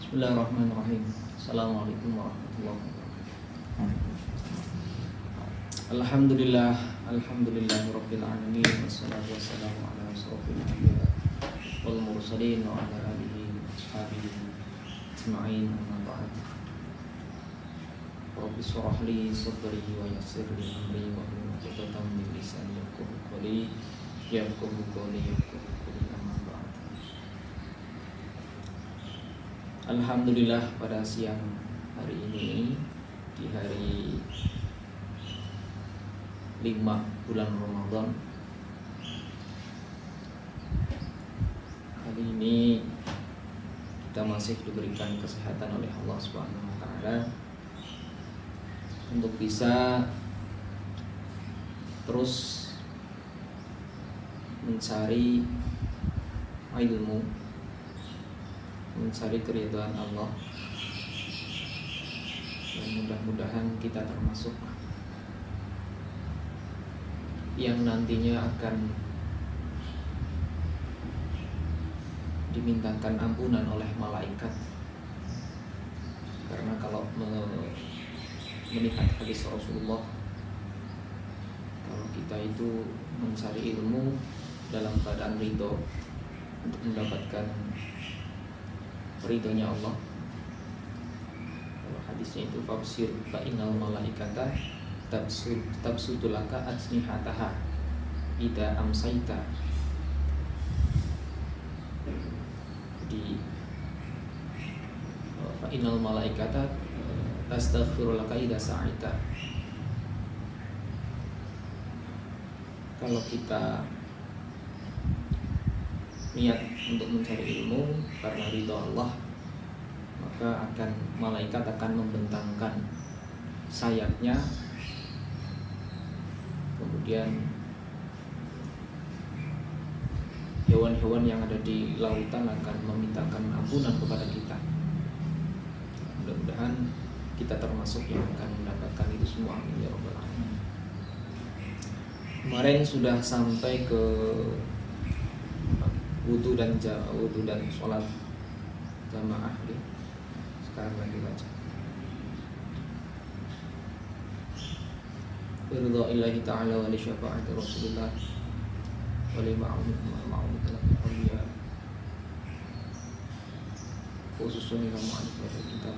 Bismillahirrahmanirrahim. Assalamualaikum warahmatullahi wabarakatuh. Alhamdulillah, alhamdulillahirabbil alamin, wassalatu wassalamu ala asrofil anbiya wal mursalin wa ala alihi wa ashabihi ajma'in, amma ba'd. Rabbi shrah li sadri wa yassir li amri wa hlul 'uqdatam min lisani yafqahu qawli amma ba'd. Alhamdulillah, pada siang hari ini, di hari 5 bulan Ramadan, hari ini kita masih diberikan kesehatan oleh Allah Subhanahu wa Ta'ala untuk bisa terus mencari ilmu, mencari keridhaan Allah, dan mudah-mudahan kita termasuk yang nantinya akan dimintakan ampunan oleh malaikat. Karena kalau melihat hadis Rasulullah, kalau kita itu mencari ilmu dalam keadaan ridho untuk mendapatkan ridhonya Allah, kalau hadisnya itu fabsir fa innal malaikata tabsutulaka ajnihataha ida amsaita. Jadi fa innal malaikata tastaghfirulaka ida sa'ita. Kalau kita niat untuk mencari ilmu karena ridha Allah, maka malaikat akan membentangkan sayapnya, kemudian hewan-hewan yang ada di lautan akan memintakan ampunan kepada kita. Mudah-mudahan kita termasuk yang akan mendapatkan itu semua, amin ya rabbal alamin. Kemarin sudah sampai ke wudu dan sholat jamaah. Sekarang lagi baca ridha illahi ta'ala wa li syafa'ati Rasulullah wa li ma'amudatil awliya, khususnya kamu alif kitab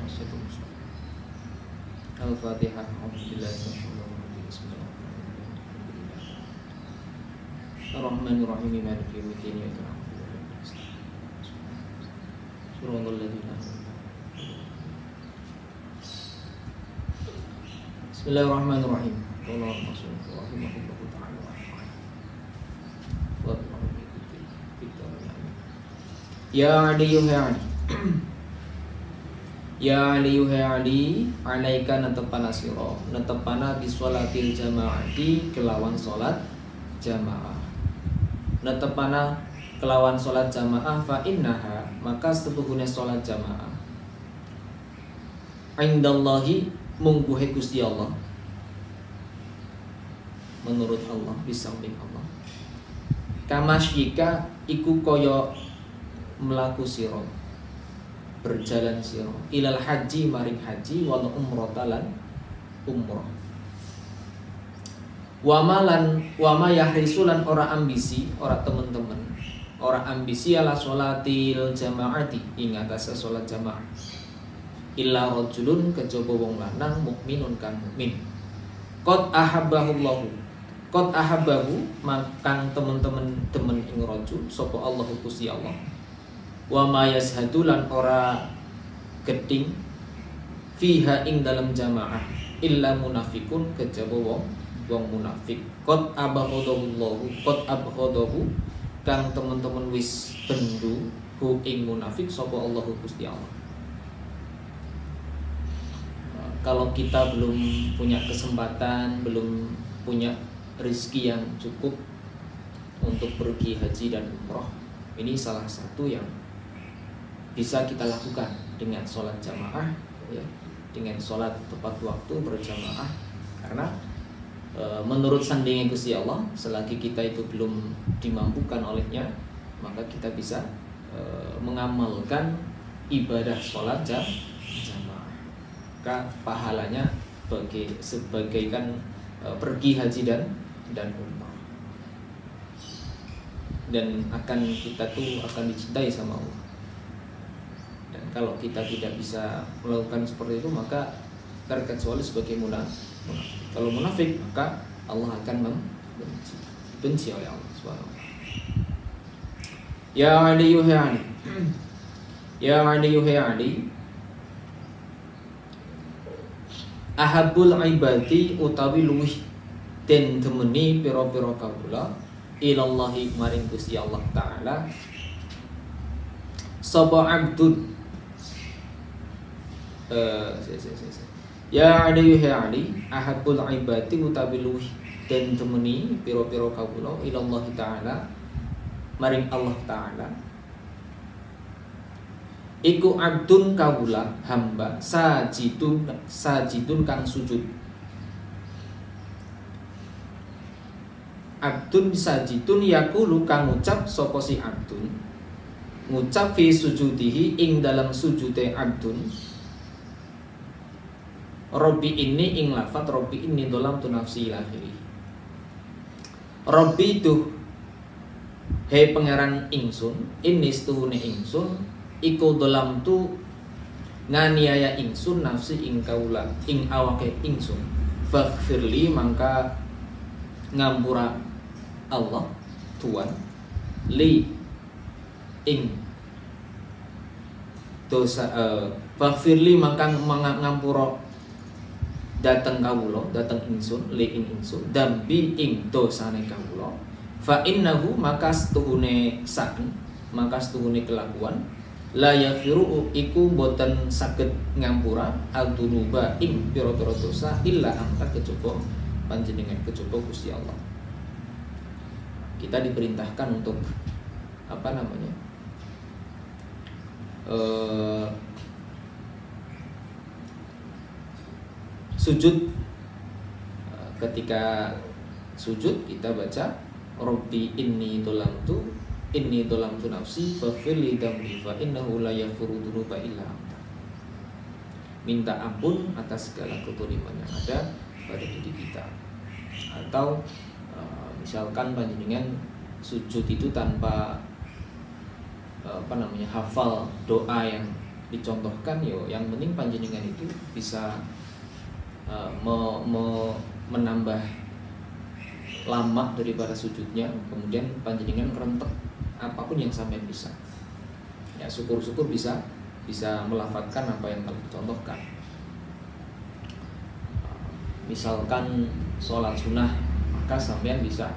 Masyatul Musa. Al-Fatihah. Alhamdulillah, Ar-Rahmanir-Rahim, Maliki yaumiddin, iyyaka na'budu wa iyyaka nasta'in. Shiratal ladzina an'amta 'alaihim. Bismillahirrahmanirrahim. Qala Rasulullah rahimahullahu ta'ala wa ya Ali ya Ali ya Ali ya Ali alaika natepana sira natepana bisolatil jamaati kelawan salat jamaah. Natepana kelawan salat jamaah fa innaha, maka setuhune salat jamaah indallahi mungguhe Gusti Allah, menurut Allah, di samping Allah, kamasyika iku kaya melaku sira, berjalan sira, ilal haji maring haji, wal umrotalan umroh, wama yahrisulan ora ambisi, ora temen-temen, ora ambisi ala sholatil jamaati, ing atase salat jamaah, illa rajulun kejaba wong lanang mukminun kang mukmin, qad ahabbahullahu, qad ahabbahu makang temen-temen demen ing rajul sapa Allah Gusti Allah, wa ma yashhadu lan ora geding fiha ing dalam jamaah illa munafikun kejaba wong munafik, qad abghadahullahu, qad abghadahu kang temen-temen wis bendu hu ing munafik sapa Allah Gusti Allah. Kalau kita belum punya kesempatan, belum punya rezeki yang cukup untuk pergi haji dan umroh, ini salah satu yang bisa kita lakukan dengan sholat jamaah, ya, dengan sholat tepat waktu berjamaah. Karena menurut sandingnya Gusti Allah, selagi kita itu belum dimampukan olehnya, maka kita bisa mengamalkan ibadah sholat jamaah, maka pahalanya sebagaikan pergi haji dan umrah, dan kita tuh akan dicintai sama Allah. Dan kalau kita tidak bisa melakukan seperti itu, maka terkecuali sebagai munafik. Kalau munafik, maka Allah akan benci oleh Allah Subhanahu wa taala. Ya Ali ya Ali, ya Ali ya Ali, ahabul ibadi utawi luwih den temeni pira-pira kawula ilallahi maring Gusti Allah taala sapa abdun ya Ali ya Ali, ahabul ibadi utawi luwih den temeni pira-pira kawula ilallahi taala maring Allah taala iku abdun kawula hamba sajidun kang sujud. Abdun sajidun yaqulu kang ngucap sapa si abdun, ngucap fi sujudihi ing dalam sujude abdun, Robbi ini ing lafat Robbi ini dolam tu nafsi lahiri. Robbi itu hei pangeran ingsun, ini setuhune ingsun, iku dolam tu nganiaya ingsun nafsi ing kaula ing awake ingsun. Faghfirli mangka ngampura Allah Tuhan li ing dosa faghfirli mangka ngampura dateng kawula dateng ingsun li ing ingsun dambi ing dosane kawula fa innahu maka setuhune saken maka setuhune kelakuan la yaghfiru iku boten saged ngampura al-dunuba ing pira-pira dosa illa anta kejaba panjenengan kejaba Gusti Allah. Kita diperintahkan untuk apa namanya? Sujud. Ketika sujud kita baca Rabbi inni dolamtu nafsi faghfirli dambi fa innahu la yaghfiru dzunuba illa anta. Minta ampun atas segala kezaliman yang ada pada diri kita. Atau misalkan panjenengan sujud itu tanpa hafal doa yang dicontohkan, yang penting panjenengan itu bisa menambah lama daripada sujudnya, kemudian panjenengan kerentek apapun yang sampai bisa. Ya syukur-syukur bisa melafadzkan apa yang telah dicontohkan. Misalkan sholat sunnah, maka sampean bisa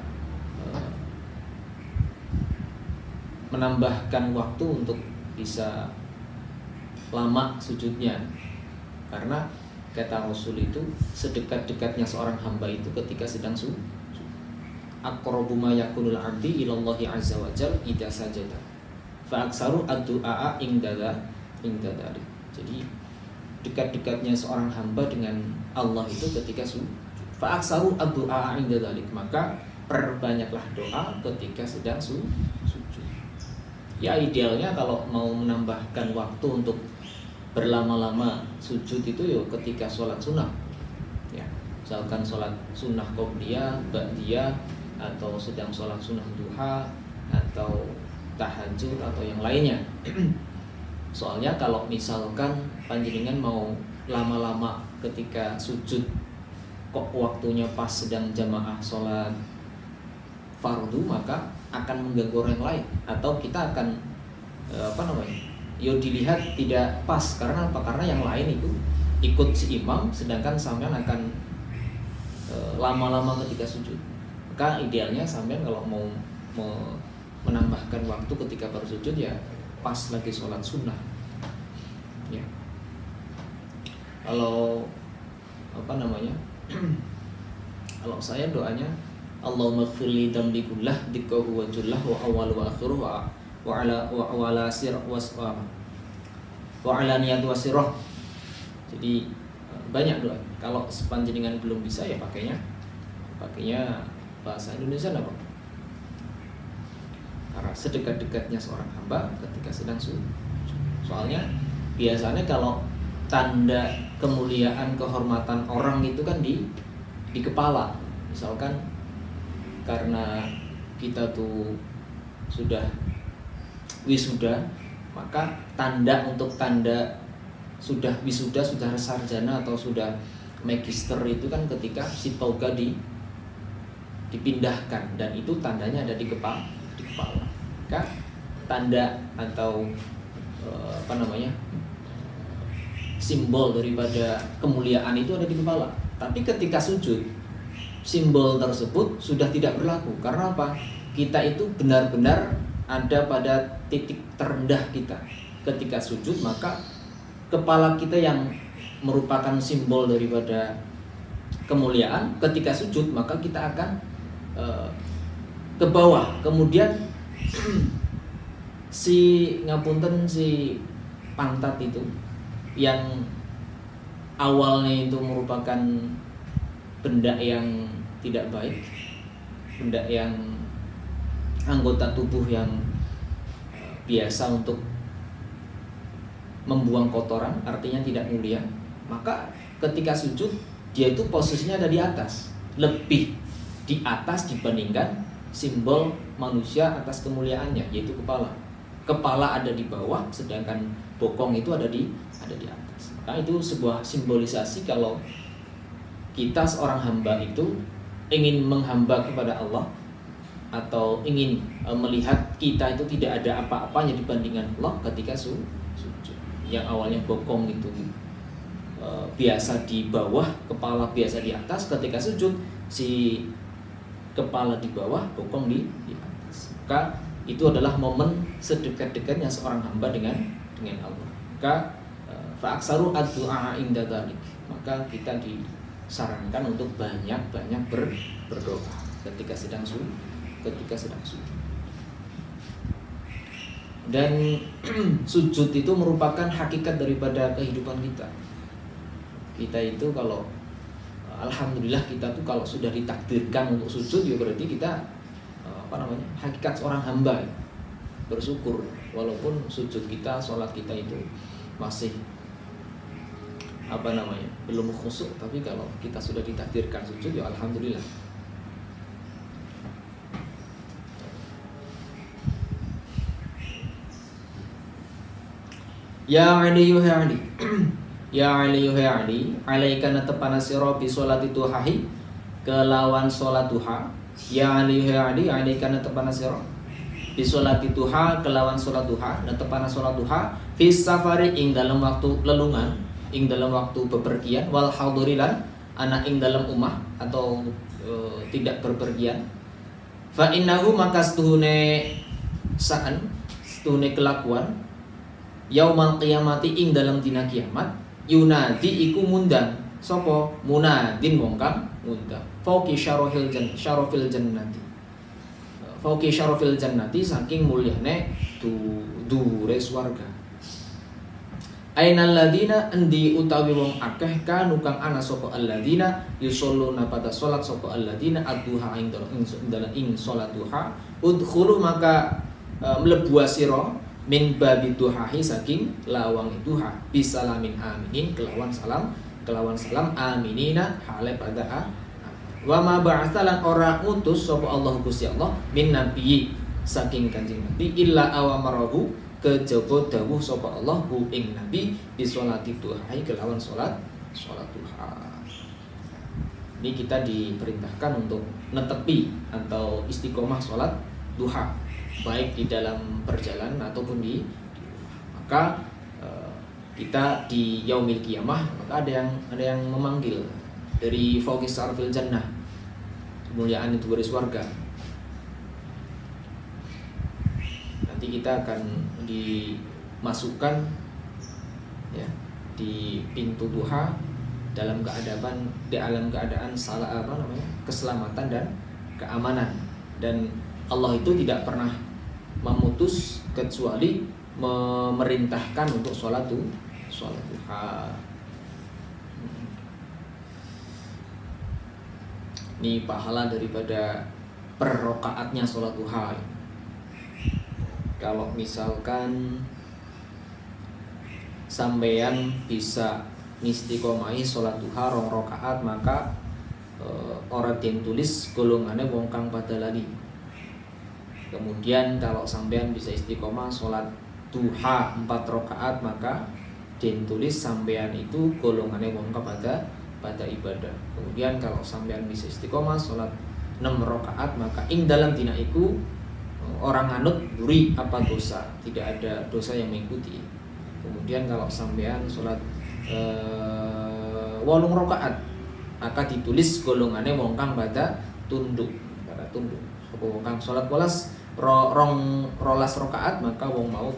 menambahkan waktu untuk bisa lama sujudnya, karena kata Rasul itu sedekat-dekatnya seorang hamba itu ketika sedang sujud. Aqrabu ma yakunul 'abdi ilallahi 'azza wa jalla idza sajada. Fa aktsaru ad-du'a inda dzalik. Jadi dekat-dekatnya seorang hamba dengan Allah itu ketika sujud. Fa aktsaru ad-du'a inda dzalik, maka perbanyaklah doa ketika sedang sujud. Ya idealnya kalau mau menambahkan waktu untuk berlama-lama sujud itu ketika sholat sunnah, ya misalkan sholat sunnah qobliyah, ba'diyah, atau sedang sholat sunnah duha, atau tahajud, atau yang lainnya. Soalnya kalau misalkan panjenengan mau lama-lama ketika sujud, kok waktunya pas sedang jamaah sholat fardu, maka akan mengganggu orang lain, atau kita akan dilihat tidak pas. Karena apa? Karena yang lain itu ikut si imam, sedangkan sampean akan lama-lama ketika sujud. Maka idealnya sampean kalau mau menambahkan waktu ketika baru sujud, ya pas lagi sholat sunnah. Ya. Kalau kalau saya doanya Allahumma ighfirli dzambi kullah dikkahu wa jullah wa awwal wa akhir wa ala sir wa ala niyat wa sirah. Jadi banyak doa. Kalau panjenengan belum bisa, ya pakainya bahasa Indonesia apa? Karena sedekat-dekatnya seorang hamba ketika sedang sujud. Soalnya biasanya kalau tanda kemuliaan kehormatan orang itu kan di kepala. Misalkan karena kita tuh sudah wisuda, maka tanda sudah wisuda, sudah sarjana atau sudah magister itu kan ketika si toga dipindahkan, dan itu tandanya ada di kepala. Maka tanda atau simbol daripada kemuliaan itu ada di kepala. Tapi ketika sujud, simbol tersebut sudah tidak berlaku. Karena apa? Kita itu benar-benar ada pada titik terendah kita. Ketika sujud, maka kepala kita yang merupakan simbol daripada kemuliaan, ketika sujud maka kita akan ke bawah. Kemudian si pantat itu yang awalnya itu merupakan benda yang tidak baik, benda yang anggota tubuh yang biasa untuk membuang kotoran, artinya tidak mulia, maka ketika sujud dia itu posisinya ada di atas, lebih di atas dibandingkan simbol manusia atas kemuliaannya, yaitu kepala. Kepala ada di bawah, sedangkan bokong itu ada di atas. Maka itu sebuah simbolisasi kalau kita seorang hamba itu ingin menghamba kepada Allah, atau ingin melihat kita itu tidak ada apa-apanya dibandingkan Allah ketika sujud. Yang awalnya bokong itu biasa di bawah, kepala biasa di atas, ketika sujud si kepala di bawah, bokong di atas. Maka itu adalah momen sedekat-dekatnya seorang hamba dengan Allah. Maka fa'aksaru ad-du'a inda dzalik. Maka kita disarankan untuk banyak-banyak berdoa ketika sedang sujud. Dan sujud itu merupakan hakikat daripada kehidupan kita. Kita itu kalau alhamdulillah kita tuh kalau sudah ditakdirkan untuk sujud, ya berarti kita hakikat seorang hamba, bersyukur walaupun sujud kita, sholat kita itu masih belum khusyuk, tapi kalau kita sudah ditakdirkan sujud, ya alhamdulillah. Ya Ali yuha Ali Ya Ali yuha Ali alaika natepana sira bi sholati duhahi kelawan sholat duha. Ya Ali yuha Ali alaika natepana sira bi sholati duha kelawan sholat duha. Natepana sholat duha fi safari ing dalam waktu lelungan, ing dalam waktu bepergian, wal hadurilan ana ing dalam umah atau tidak berpergian. Fa innahu maka setuhune kelakuan yaumal qiyamati ing dalam dina kiamat, yunadi iku mundang sapa munadin wong kang ngundang fauqi syarofil jannati, fauqi syarofil jannati saking mulyane dure swarga. Ainal ladina endi utawi wong akeh kanu kang ana sapa alladina yusholluna pada salat sapa alladina ad-duha ing dalam salat duha. Udkhulu maka mlebu sira min babi duhahi saking lawang duha bisalamin aminin kelawan salam aminina hale pada wa ma ba'atsalan ora ngutus sapa Allah Gusti Allah min nabiyyi saking kanjeng nabi illa awamarahu kejaba dawuh sapa Allah hu ing nabi bisolati duhahi kelawan salat duha. Ini kita diperintahkan untuk netepi atau istiqomah salat duha, baik di dalam perjalanan ataupun di maka kita di yaumil qiyamah maka ada yang memanggil dari fauqis sarfil jannah, kemuliaan itu dari surga. Nanti kita akan dimasukkan ya di pintu duha dalam keadaan keselamatan dan keamanan, dan Allah itu tidak pernah memutus kecuali memerintahkan untuk sholat duha. Ini pahala daripada per rakaatnya sholat duha. Kalau misalkan sampeyan bisa istiqomahi sholat duha 2 rakaat maka ora den tulis golongane wong kang pada lali. Kemudian kalau sampean bisa istiqomah sholat duha 4 rakaat maka den tulis sampean itu golongane wong kepada ibadah. Kemudian kalau sampean bisa istiqomah sholat 6 rakaat maka ing dalam dina iku orang nganut duri apa dosa, tidak ada dosa yang mengikuti. Kemudian kalau sampean sholat 8 rakaat maka ditulis golongane wong kang pada tunduk. Wong kang sholat 12 rakaat maka wong mau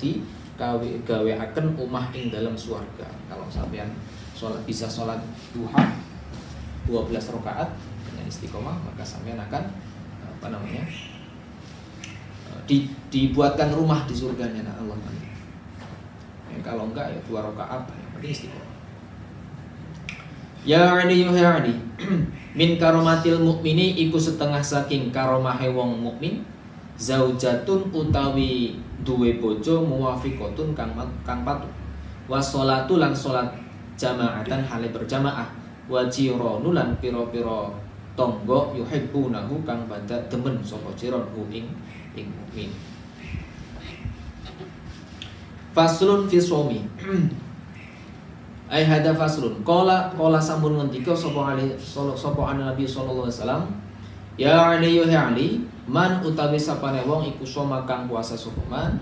gaweaken omah ing dalam swarga. Kalau sampean bisa sholat duha 12 rakaat dengan istiqomah maka sampean akan dibuatkan rumah di surganya Allah. Kalau enggak ya 2 rakaat yang penting istiqomah. Ya Ali min karomatil mukmini iku setengah saking karomahe wong mukmin zaujatun utawi duwe bojo muwafiqatun kang patuh wa sholatu lan sholat jamaatan hale berjamaah wa jiranu lan pira-pira tangga yuhibbunahu kang pada demen sapa jiranhu ing mukmin. Faslun fi shaumi ai hada faslun qala sampun ngendika sapa Nabi sallallahu alaihi wasallam ya Ali man utawi sapane wong iku soma kang puasa sapa man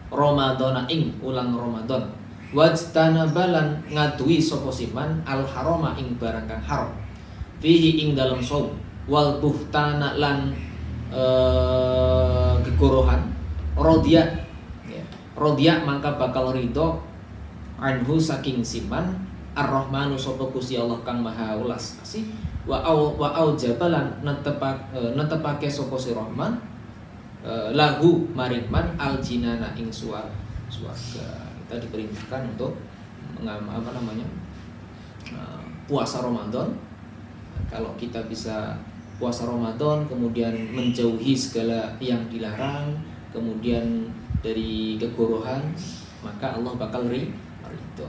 Ramadan ing ulang Ramadan wajtanaba lan ngaduhi sapa siman al harama ing barang kang haram fihi ing dalam shaum wal buhtana lan gegorohan rodiya mangka bakal ridho anhu saking siman ar-rahmanu sapa Gusti Allah kang maha welas asih wa aujabalan netepake sapa si Rahman lahu maring man al-jinana ing swarga. Kita diperintahkan untuk puasa Ramadan. Kalau kita bisa puasa Ramadan kemudian menjauhi segala yang dilarang, kemudian dari kegorohan, maka Allah bakal ridho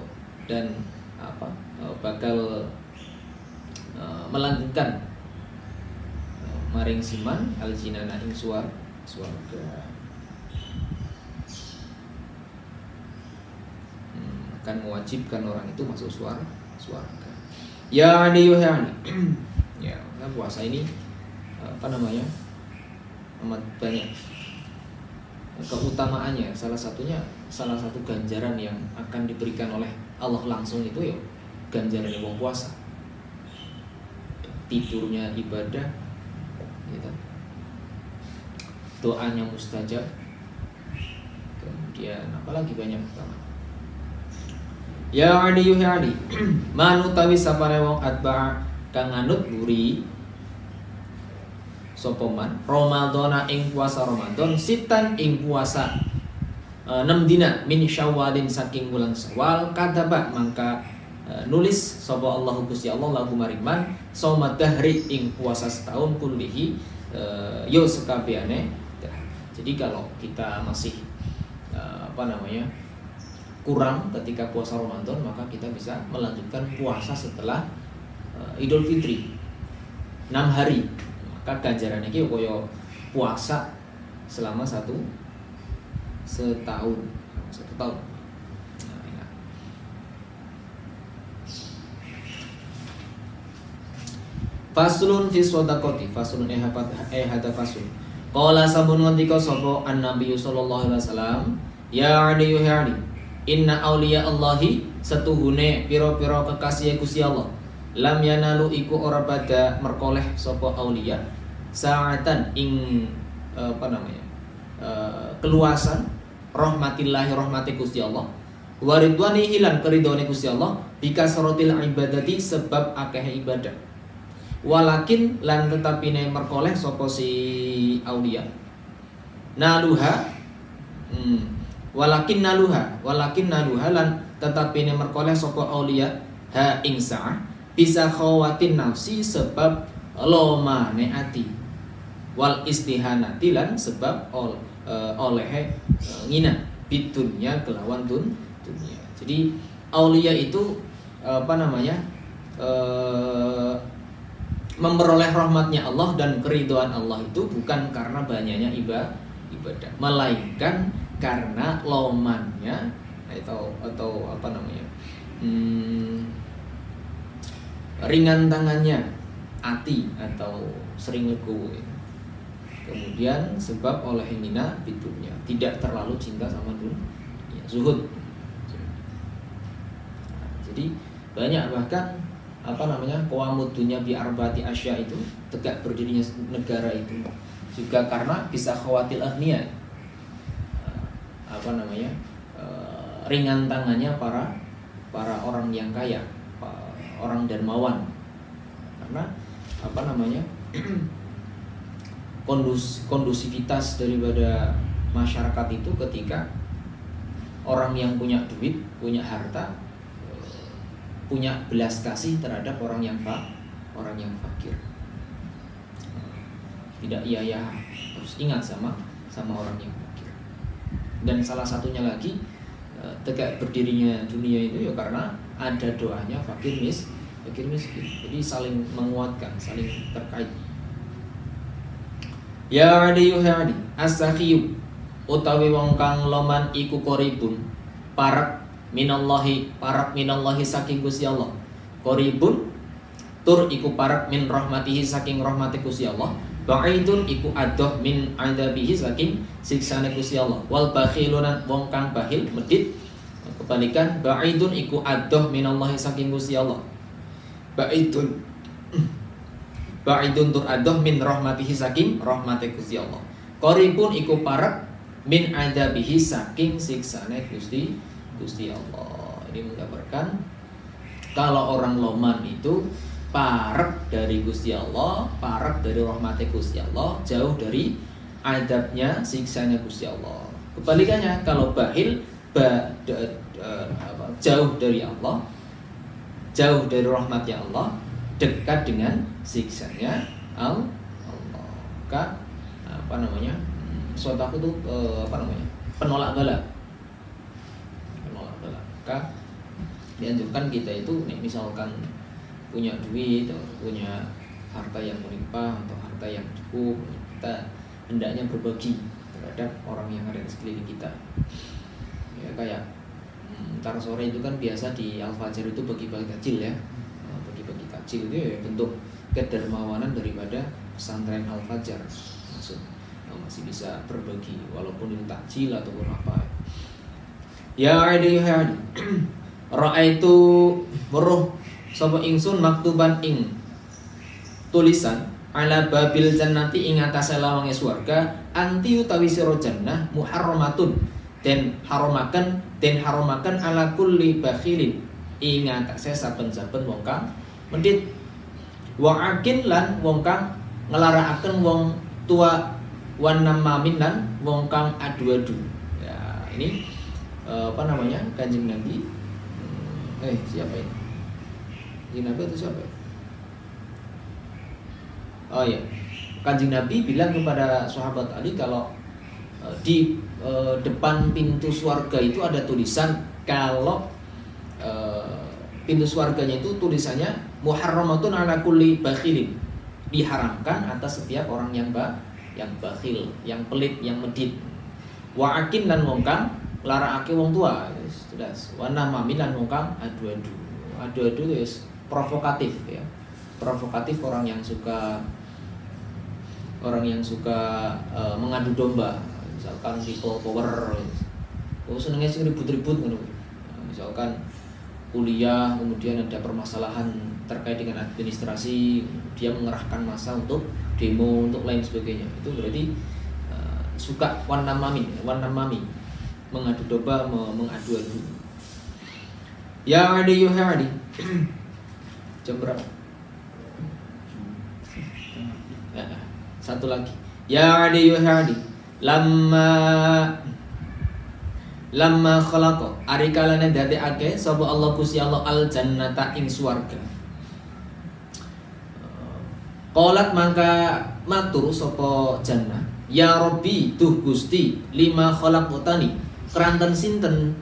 dan bakal melanggengkan maring siman al-jinana ing swarga. Akan mewajibkan orang itu masuk swarga. Ya Ali ya, puasa ini amat banyak keutamaannya. Salah satu ganjaran yang akan diberikan oleh Allah langsung itu ya ganjaran wong puasa. Tidurnya ibadah, gitu. Doanya mustajab, kemudian apalagi banyak utama. Ya Ali manutawi sapane wong atba kang nganut buri sapa man Ramadana ing puasa Ramadan sitan ing puasa 6 dina min Syawalin saking bulan Syawal kadaba mangka nulis sapa Allah Gusti Allah lahu maring man sauma dahri ing puasa setahun kullihi yo sekabehane. Jadi kalau kita masih kurang ketika puasa Ramadan maka kita bisa melanjutkan puasa setelah Idul Fitri 6 hari. Maka ganjarannya iki kaya puasa selama satu tahun. Faslun fi shadaqati faslun hada faslun. Qala sabun ngendika sapa an-nabi sallallahu alaihi wasallam ya Ali inna auliya Allahi setuhune pira-pira kekasih Gusti Allah lam yanalu iku ora pada merkoleh sapa auliya sa'atan ing keluasan rahmatillahi rahmati Gusti Allah wa ridwanihi lan keridone Gusti Allah bikasratil ibadati sebab akeh ibadah walakin lan tetapine merkoleh sapa si aulia naluha walakin naluha lan tetapine merkoleh sapa aulia ha ing sa'ah bisa khawatin nafsi sebab lomane ati wal istihanati lan sebab oleh ngina bitunya kelawan dunia. Jadi aulia itu memperoleh rahmatnya Allah dan keridhaan Allah itu bukan karena banyaknya ibadah, melainkan karena lomannya atau ringan tangannya ati atau sering legowo. Kemudian sebab oleh hina bidunya, tidak terlalu cinta sama dunia, zuhud. Jadi banyak bahkan qawamud dunya bi arba'ati asya itu, tegak berdirinya negara itu juga karena bisa khawatir aghnia, ringan tangannya para orang yang kaya, orang dermawan. Karena kondusivitas daripada masyarakat itu ketika orang yang punya duit, punya harta, punya belas kasih terhadap orang yang fakir. Tidak iya harus ingat sama orang yang fakir. Dan salah satunya lagi tegak berdirinya dunia itu ya karena ada doanya fakir miskin. Jadi saling menguatkan, saling terkait. Ya adi as-sakhiyu utawi wong kang loman iku qaribun parek minallahi saking Gusti Allah. Qaribun tur iku parek min rahmatihi saking rahmati Gusti Allah. Ba'idun iku adoh min adabihi saking siksane Gusti Allah. Wal bakhiluna wong kang bakhil medit kebalikan ba'idun iku adoh minallahi saking Gusti Allah. Ba'idun tur adoh min rahmatihi saking rahmati Gusti Allah. Qaribun iku parek min adabihi saking siksane Gusti Allah. Ini menggambarkan kalau orang loman itu parek dari Gusti Allah, parek dari rahmati Gusti Allah, jauh dari adabnya, siksanya Gusti Allah. Kebalikannya kalau bakhil jauh dari Allah, jauh dari rahmatnya Allah, dekat dengan siksanya Allah. Maka sodaku itu penolak bala. Maka dianjurkan kita itu misalkan punya duit atau punya harta yang melimpah atau harta yang cukup, kita hendaknya berbagi terhadap orang yang ada di sekeliling kita. Ya kayak ntar sore itu kan biasa di Al-Fajr itu bagi-bagi takjil ya. Bagi-bagi takjil itu ya bentuk kedermawanan daripada pesantren Al-Fajr. Maksud masih bisa berbagi walaupun itu takjil ataupun apa. Ya adi ra'aitu meruh sapa ingsun maktuban ing tulisan ala babil jannati ing atase lawange swarga anti utawi sira jannah muharramatun den haromaken ala kulli bakhilin ing atase saben-saben wong kang medhit wa akin lan wong kang ngelarakaken wong tua wan namamin lan wong kang adu-adu. Ya, ini Kanjeng Nabi. Siapa ini? Kanjeng Nabi itu siapa? Oh ya, Kanjeng Nabi bilang kepada sahabat Ali kalau di depan pintu surga itu ada tulisan kalau pintu surganya itu tulisannya muharramatun ala kulli bakhilin, diharamkan atas setiap orang yang bakhil, yang pelit, yang medit. Wa akin lan wong kang larakake wong tua, sudah. Wa namamin lan wong kang adu-adu. Adu-adu itu provokatif ya. Provokatif orang yang suka mengadu domba. Misalkan people power. Senengnya sih ribut-ribut ngono. Misalkan kuliah kemudian ada permasalahan terkait dengan administrasi, dia mengerahkan massa untuk demo, untuk lain sebagainya. Itu berarti suka wan namami, mengadu domba, mengadu-adu. Ya adi yuhadi. Jam berapa? Satu lagi. Ya adi yuhadi. Lamma khalaqa ari kalane dadekake sapa Allah Gusti Allah al jannata ing swarga. Qalat mangka matur sapa jannah, ya Rabbi duh Gusti lima khalaqtani keranten sinten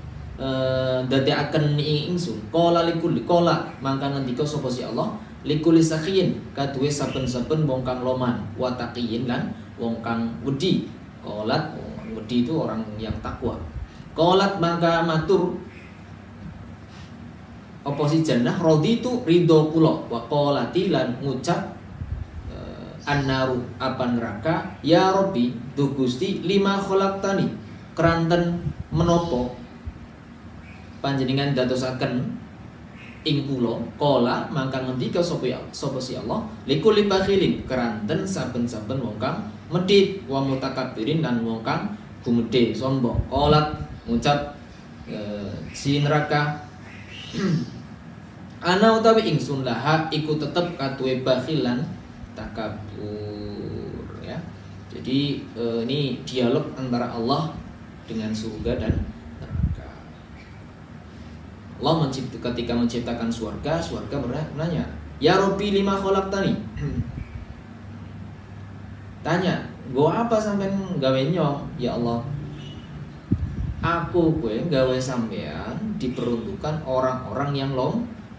dadekaken ingsun qala likulli qala mangka ngendika sapa si Allah likulli sakhiyin kaduwe saben-saben wong kang loman wa taqiyin lan wong kang wedi. Qalat wedi itu orang yang takwa. Qalat mangka matur apa si jannah raditu ridho kula wa qalati lan ngucap annaru apa neraka ya Rabbi du Gusti lima khalaqtani keranten menopo panjenengan dadosaken ing kula qala mangka ngendika sapa si Allah likulli bakhilin keranten saben-saben wong kang medhit wa mutakabbirin lan wong kang gumedhe sombong. Qalat ngucap si neraka ana utawi ingsun laha iku tetep katuwe bakhil lan takabur ya. Jadi ini dialog antara Allah dengan surga dan neraka. Allah ketika menciptakan surga bertanya, "Ya Rabbi lima khalaqtani?" Tanya, "Gua apa sampean gawe nyong?" Ya Allah, aku gue gawe sampean diperuntukkan orang-orang yang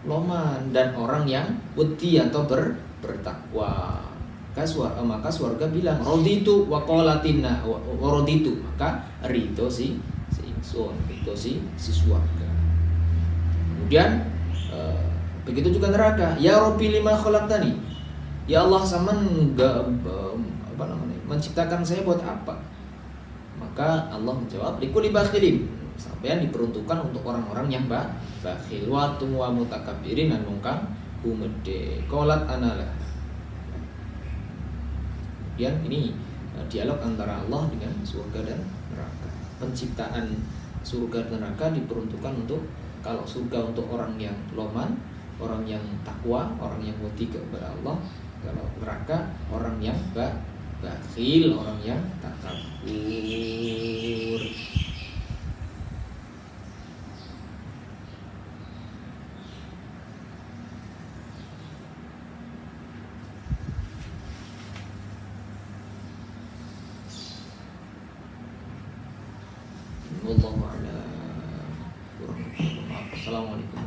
loman dan orang yang wedi atau bertakwa. Maka surga bilang raditu wa qalatina wa raditu, maka ridho si ingsun, ridho si surga. Kemudian begitu juga neraka, ya Rabbi lima khalaqtani, ya Allah sampean menciptakan saya buat apa? Maka Allah menjawab likulli bakhilin, sampean diperuntukkan untuk orang-orang yang bakhil wa mutakabbirin dan mungkang gumedhe. Qalat analah. Kemudian ini dialog antara Allah dengan surga dan neraka. Penciptaan surga dan neraka diperuntukkan untuk, kalau surga untuk orang yang loman, orang yang takwa, orang yang wedi kepada Allah. Kalau neraka orang yang bakhil, orang yang takabur. Wallahu a'lam. Assalamualaikum.